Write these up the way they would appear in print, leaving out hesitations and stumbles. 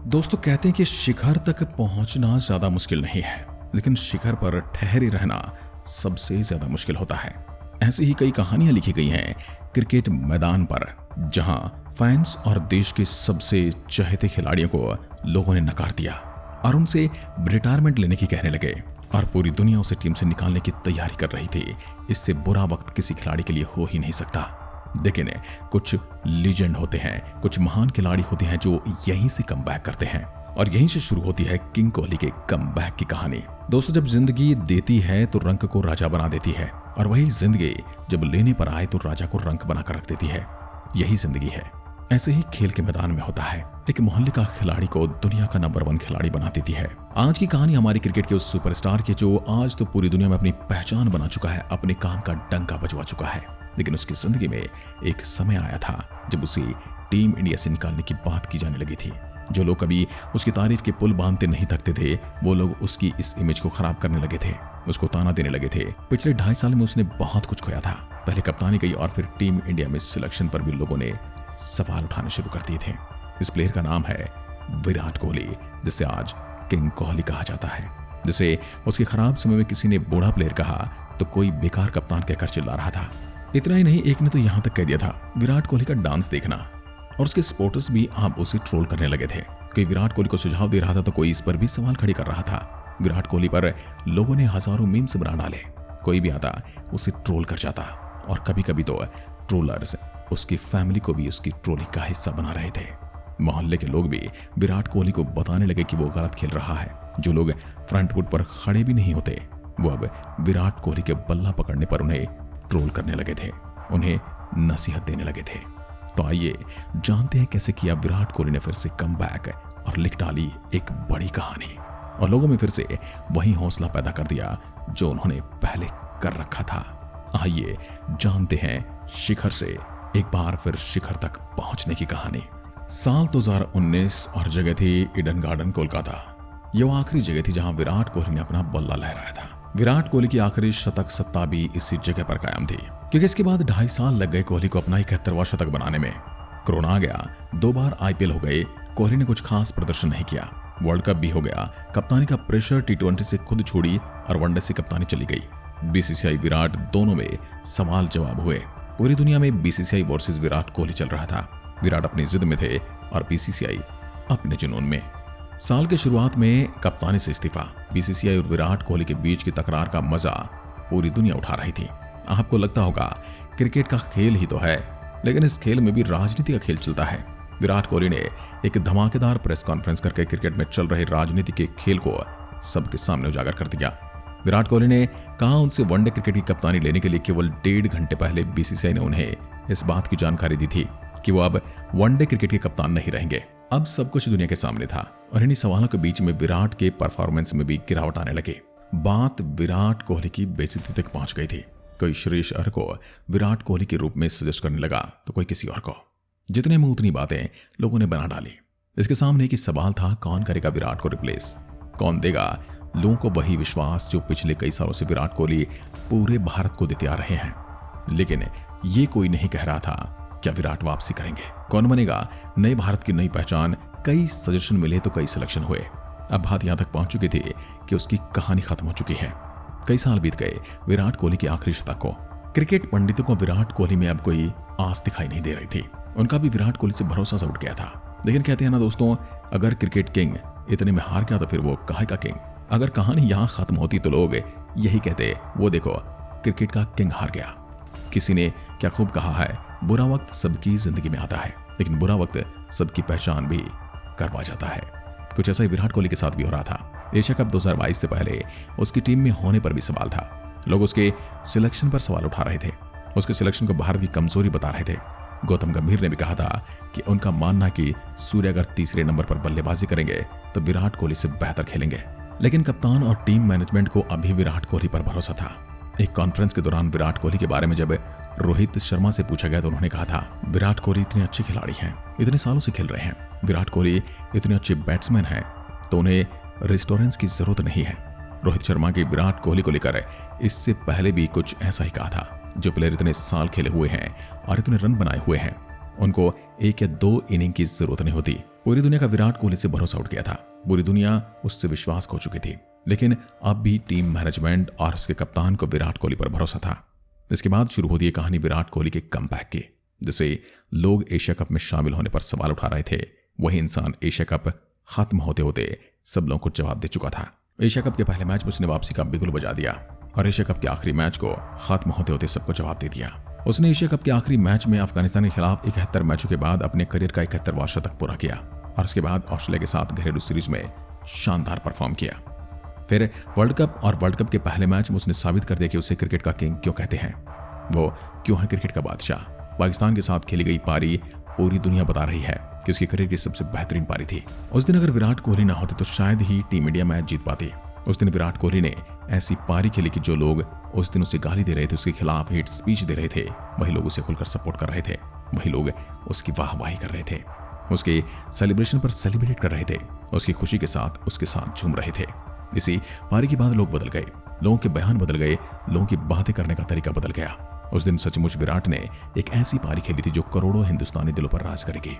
दोस्तों कहते हैं कि शिखर तक पहुंचना ज्यादा मुश्किल नहीं है, लेकिन शिखर पर ठहरे रहना सबसे ज्यादा मुश्किल होता है। ऐसी ही कई कहानियां लिखी गई हैं क्रिकेट मैदान पर, जहां फैंस और देश के सबसे चहेते खिलाड़ियों को लोगों ने नकार दिया और उनसे रिटायरमेंट लेने की कहने लगे और पूरी दुनिया उसे टीम से निकालने की तैयारी कर रही थी। इससे बुरा वक्त किसी खिलाड़ी के लिए हो ही नहीं सकता। लेकिन कुछ लीजेंड होते हैं, कुछ महान खिलाड़ी होते हैं जो यहीं से कमबैक करते हैं और यहीं से शुरू होती है किंग कोहली के कमबैक की कहानी। दोस्तों, जब जिंदगी देती है तो रंक को राजा बना देती है और वही जिंदगी जब लेने पर आए तो राजा को रंक बनाकर रख देती है। यही जिंदगी है। ऐसे ही खेल के मैदान में होता है। एक मोहल्ले का खिलाड़ी को दुनिया का नंबर 1 खिलाड़ी बना देती है। आज की कहानी हमारी क्रिकेट के उस सुपरस्टार की जो आज तो पूरी दुनिया में अपनी पहचान बना चुका है, अपने काम का डंका बजवा चुका है। लेकिन उसकी जिंदगी में एक समय आया था जब उसे टीम इंडिया से निकालने की बात की जाने लगी थी। जो लोग कभी उसकी तारीफ के पुल बांधते नहीं थकते थे, वो लोग उसकी इस इमेज को खराब करने लगे थे, उसको ताना देने लगे थे। पिछले 2.5 साल में उसने बहुत कुछ खोया था। पहले कप्तानी गई और फिर टीम इंडिया में सिलेक्शन पर भी लोगों ने सवाल उठाने शुरू कर दिए थे। इस प्लेयर का नाम है विराट कोहली, जिसे आज किंग कोहली कहा जाता है। जिसे उसके खराब समय में किसी ने बूढ़ा प्लेयर कहा तो कोई बेकार कप्तान कहकर चिल्ला रहा था। इतना ही नहीं, एक ने तो यहां तक कह दिया था विराट कोहली का डांस देखना, और उसके सपोर्टर्स भी अब उसे ट्रोल करने लगे थे। कोई विराट कोहली को सुझाव दे रहा था तो कोई इस पर भी सवाल खड़े कर रहा था। विराट कोहली पर लोगों ने हजारों मीम्स बना डाले। कोई भी आता उसे ट्रोल कर जाता और कभी कभी तो ट्रोलर्स उसकी फैमिली को भी उसकी ट्रोलिंग का हिस्सा बना रहे थे। मोहल्ले के लोग भी विराट कोहली को बताने लगे कि वो गलत खेल रहा है। जो लोग फ्रंट फुट पर खड़े भी नहीं होते, वो अब विराट कोहली के बल्ला पकड़ने पर उन्हें ट्रोल करने लगे थे, उन्हें नसीहत देने लगे थे। तो आइए जानते हैं कैसे किया विराट कोहली ने फिर से कमबैक और लिख डाली एक बड़ी कहानी और लोगों में फिर से वही हौसला पैदा कर दिया जो उन्होंने पहले कर रखा था। आइए जानते हैं शिखर से एक बार फिर शिखर तक पहुंचने की कहानी। साल 2019 और जगह थी ईडन गार्डन, कोलकाता। ये वो आखिरी जगह थी जहां विराट कोहली ने अपना बल्ला लहराया था। विराट कोहली की आखिरी शतक सत्ता भी इसी जगह पर कायम थी, क्योंकि इसके बाद 2.5 साल लग गए कोहली को अपना 71वां शतक बनाने में। कोरोना आ गया, 2 बार IPL हो गए, कोहली ने कुछ खास प्रदर्शन नहीं किया। वर्ल्ड कप भी हो गया, कप्तानी का प्रेशर T20 से खुद छोड़ी और वनडे से कप्तानी चली गई। BCCI विराट दोनों में सवाल जवाब हुए। पूरी दुनिया में BCCI वर्सेस विराट कोहली चल रहा था। विराट अपनी जिद में थे और BCCI अपने जुनून में। साल के शुरुआत में कप्तानी से इस्तीफा, BCCI और विराट कोहली के बीच की तकरार का मजा पूरी दुनिया उठा रही थी। आपको लगता होगा क्रिकेट का खेल ही तो है, लेकिन इस खेल में भी राजनीति का खेल चलता है। विराट कोहली ने एक धमाकेदार प्रेस कॉन्फ्रेंस करके क्रिकेट में चल रहे राजनीति के खेल को सबके सामने उजागर कर दिया। विराट कोहली ने कहा उनसे वनडे क्रिकेट की कप्तानी लेने के लिए केवल 1.5 घंटे पहले BCCI ने उन्हें इस बात की जानकारी दी थी कि वो अब वनडे क्रिकेट के कप्तान नहीं रहेंगे। अब सब कुछ दुनिया के सामने था और इन्हीं सवालों के बीच में विराट के परफॉर्मेंस में भी गिरावट आने लगी। बात विराट कोहली की बेइज्जती तक पहुंच गई थी। कोई श्रेयस अय्यर को विराट कोहली के रूप में सजेस्ट करने लगा तो कोई किसी और को। जितने में उतनी बातें लोगों ने बना डाली। इसके सामने एक ही सवाल था, कौन करेगा विराट को रिप्लेस, कौन देगा लोगों को वही विश्वास जो पिछले कई सालों से विराट कोहली पूरे भारत को देते आ रहे हैं। लेकिन ये कोई नहीं कह रहा था क्या विराट वापसी करेंगे, कौन बनेगा नए भारत की नई पहचान। कई सजेशन मिले तो कई सिलेक्शन हुए। अब बात यहां तक पहुंच चुकी थी कि उसकी कहानी खत्म हो चुकी है। कई साल बीत गए विराट कोहली की आखिरी शतक को। क्रिकेट पंडितों को विराट कोहली में अब कोई आस दिखाई नहीं दे रही थी। उनका भी विराट कोहली से भरोसा सा उठ गया था। लेकिन कहते हैं ना दोस्तों, अगर क्रिकेट किंग इतने में हार गया तो फिर वो काहे का किंग। अगर कहानी यहां खत्म होती तो लोग यही कहते, वो देखो क्रिकेट का किंग हार गया। किसी ने क्या खूब कहा है, बुरा वक्त सबकी जिंदगी में आता है, लेकिन बुरा वक्त सबकी पहचान भी करवा जाता है। कुछ ऐसा ही विराट कोहली के साथ भी हो रहा था। एशिया कप 2022 से पहले उसकी टीम में होने पर भी सवाल था। लोग उसके सिलेक्शन पर सवाल उठा रहे थे, उसके सिलेक्शन को भारत की कमजोरी बता रहे थे। गौतम गंभीर ने भी कहा था कि उनका मानना कि सूर्य अगर तीसरे नंबर पर बल्लेबाजी करेंगे तो विराट कोहली से बेहतर खेलेंगे। लेकिन कप्तान और टीम मैनेजमेंट को अभी विराट कोहली पर भरोसा था। एक कॉन्फ्रेंस के दौरान विराट कोहली के बारे में जब रोहित शर्मा से पूछा गया तो उन्होंने कहा था, विराट कोहली इतने अच्छे खिलाड़ी हैं, इतने सालों से खेल रहे हैं, विराट कोहली इतने अच्छे बैट्समैन हैं तो उन्हें रेस्टोरेंट्स की जरूरत नहीं है। रोहित शर्मा की विराट कोहली को लेकर इससे पहले भी कुछ ऐसा ही कहा था। जो प्लेयर इतने साल खेले हुए हैं और इतने रन बनाए हुए हैं, उनको 1 या 2 इनिंग की जरूरत नहीं होती। पूरी दुनिया का विराट कोहली से भरोसा उठ गया था। पूरी दुनिया उससे विश्वास खो चुकी थी। लेकिन अब भी टीम मैनेजमेंट और उसके कप्तान को विराट कोहली पर भरोसा था। इसके बाद शुरू होती है कहानी विराट कोहली के कमबैक की, जिसे लोग एशिया कप में शामिल होने पर सवाल उठा रहे थे। वही इंसान एशिया कप खत्म होते होते सब लोगों को जवाब दे चुका था। एशिया कप के पहले मैच में उसने वापसी का बिगुल बजा दिया और एशिया कप के आखिरी मैच को खत्म होते होते सबको जवाब दे दिया। उसने एशिया कप के आखिरी मैच में अफगानिस्तान के खिलाफ 71 मैचों के बाद अपने करियर का 71वां शतक पूरा किया और उसके बाद ऑस्ट्रेलिया के साथ घरेलू सीरीज में शानदार परफॉर्म किया। फिर वर्ल्ड कप और वर्ल्ड कप के पहले मैच में उसने साबित कर दिया कि उसे क्रिकेट का किंग क्यों कहते हैं, वो क्यों है क्रिकेट का बादशाह। पाकिस्तान के साथ खेली गई पारी पूरी दुनिया बता रही है कि उसकी करियर की सबसे बेहतरीन पारी थी। उस दिन अगर विराट कोहली ना होते तो शायद ही टीम इंडिया मैच जीत पाती। उस दिन विराट कोहली ने ऐसी पारी खेली कि जो लोग उस दिन उसे गाली दे रहे थे, उसके खिलाफ हेट स्पीच दे रहे थे, वही लोग उसे खुलकर सपोर्ट कर रहे थे, वही लोग उसकी वाहवाही कर रहे थे, उसके सेलिब्रेशन पर सेलिब्रेट कर रहे थे, उसकी खुशी के साथ उसके साथ झूम रहे थे। इसी पारी के बाद लोग बदल गए, लोगों के बयान बदल गए, लोगों की बातें करने का तरीका बदल गया। उस दिन सचमुच विराट ने एक ऐसी पारी खेली थी जो करोड़ों हिंदुस्तानी दिलों पर राज करेगी।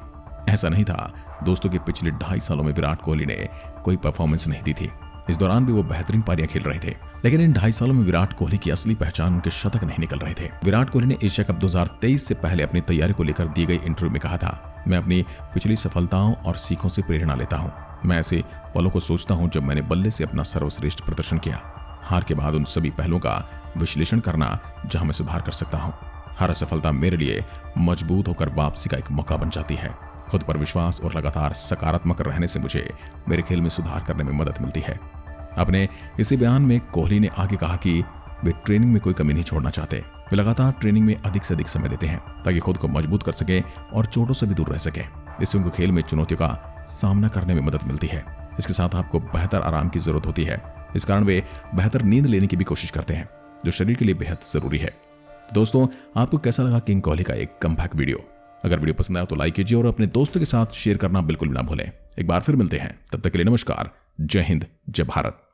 ऐसा नहीं था दोस्तों कि पिछले 2.5 सालों में विराट कोहली ने कोई परफॉर्मेंस नहीं दी थी। इस दौरान भी वो बेहतरीन पारियां खेल रहे थे, लेकिन इन 2.5 सालों में विराट कोहली की असली पहचान उनके शतक नहीं निकल रहे थे। विराट कोहली ने एशिया कप 2023 से पहले अपनी तैयारी को लेकर दी गई इंटरव्यू में कहा था, मैं अपनी पिछली सफलताओं और सीखों से प्रेरणा लेता हूँ। मैं ऐसे पलों को सोचता हूँ जब मैंने बल्ले से अपना सर्वश्रेष्ठ प्रदर्शन किया। हार के बाद उन सभी पहलुओं का विश्लेषण करना जहां मैं सुधार कर सकता हूँ। हर असफलता मेरे लिए मजबूत होकर वापसी का एक मौका बन जाती है। खुद पर विश्वास और लगातार सकारात्मक रहने से मुझे मेरे खेल में सुधार करने में मदद मिलती है। अपने इसी बयान में कोहली ने आगे कहा कि वे ट्रेनिंग में कोई कमी नहीं छोड़ना चाहते। वे लगातार ट्रेनिंग में अधिक से अधिक समय देते हैं ताकि खुद को मजबूत कर सके और चोटों से भी दूर रह सके। इससे उनको खेल में चुनौतियों का सामना करने में मदद मिलती है। इसके साथ आपको बेहतर आराम की जरूरत होती है। इस कारण वे बेहतर नींद लेने की भी कोशिश करते हैं, जो शरीर के लिए बेहद जरूरी है। दोस्तों, आपको कैसा लगा किंग कोहली का एक कमबैक वीडियो? अगर वीडियो पसंद आया तो लाइक कीजिए और अपने दोस्तों के साथ शेयर करना बिल्कुल भी ना भूलें। एक बार फिर मिलते हैं, तब तक के लिए नमस्कार। जय हिंद, जय भारत।